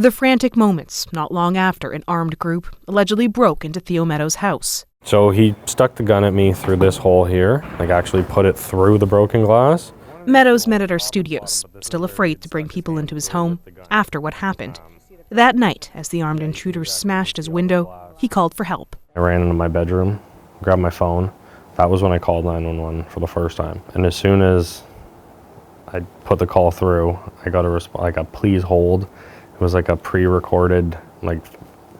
The frantic moments not long after an armed group allegedly broke into Theo Meadows' house. So he stuck the gun at me through this hole here, like actually put it through the broken glass. Meadows met at our studios, still afraid to bring people into his home after what happened. That night, as the armed intruders smashed his window, he called for help. I ran into my bedroom, grabbed my phone. That was when I called 911 for the first time. And as soon as I put the call through, I got a please hold. It was like a pre-recorded like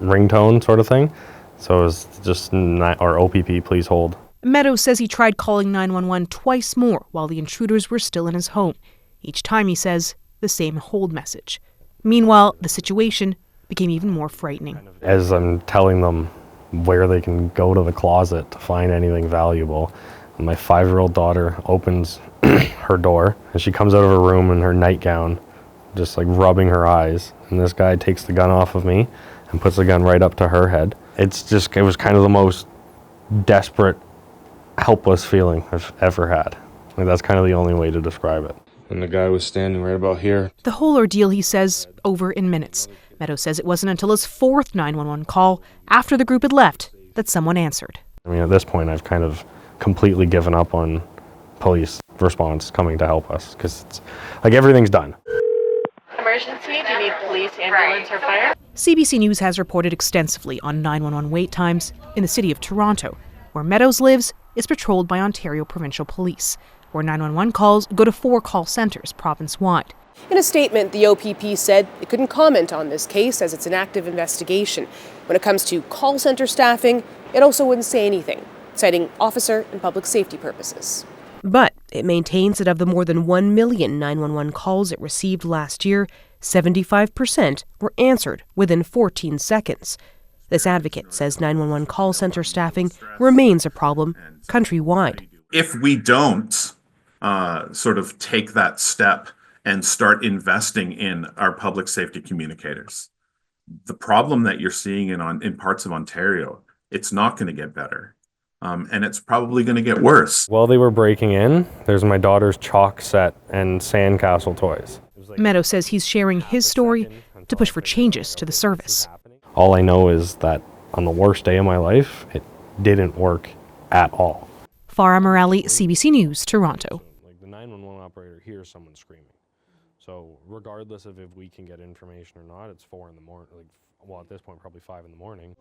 ringtone sort of thing. So it was just or OPP, please hold. Meadows says he tried calling 911 twice more while the intruders were still in his home. Each time, he says, the same hold message. Meanwhile, the situation became even more frightening. As I'm telling them where they can go to the closet to find anything valuable, my 5-year-old daughter opens her door and she comes out of her room in her nightgown, just like rubbing her eyes. And this guy takes the gun off of me and puts the gun right up to her head. It was kind of the most desperate, helpless feeling I've ever had. Like, that's kind of the only way to describe it. And the guy was standing right about here. The whole ordeal, he says, over in minutes. Meadows says it wasn't until his 4th 911 call, after the group had left, that someone answered. I mean, at this point, I've kind of completely given up on police response coming to help us, because it's like everything's done. Emergency? Do you need police, ambulance, or fire? CBC News has reported extensively on 911 wait times in the city of Toronto. Where Meadows lives is patrolled by Ontario Provincial Police, where 911 calls go to 4 call centres province-wide. In a statement, the OPP said it couldn't comment on this case as it's an active investigation. When it comes to call centre staffing, it also wouldn't say anything, citing officer and public safety purposes. But it maintains that of the more than 1 million 911 calls it received last year, 75% were answered within 14 seconds. This advocate says 911 call center staffing remains a problem countrywide. If we don't sort of take that step and start investing in our public safety communicators, the problem that you're seeing in parts of Ontario, it's not going to get better. And it's probably going to get worse. While they were breaking in, there's my daughter's chalk set and sandcastle toys. Meadows says he's sharing his story to push for changes to the service. All I know is that on the worst day of my life, it didn't work at all. Farrah, Merali, CBC News, Toronto. Like the 911 operator hears someone screaming. So regardless of if we can get information or not, it's 4 in the morning. Like, well, at this point, probably 5 in the morning.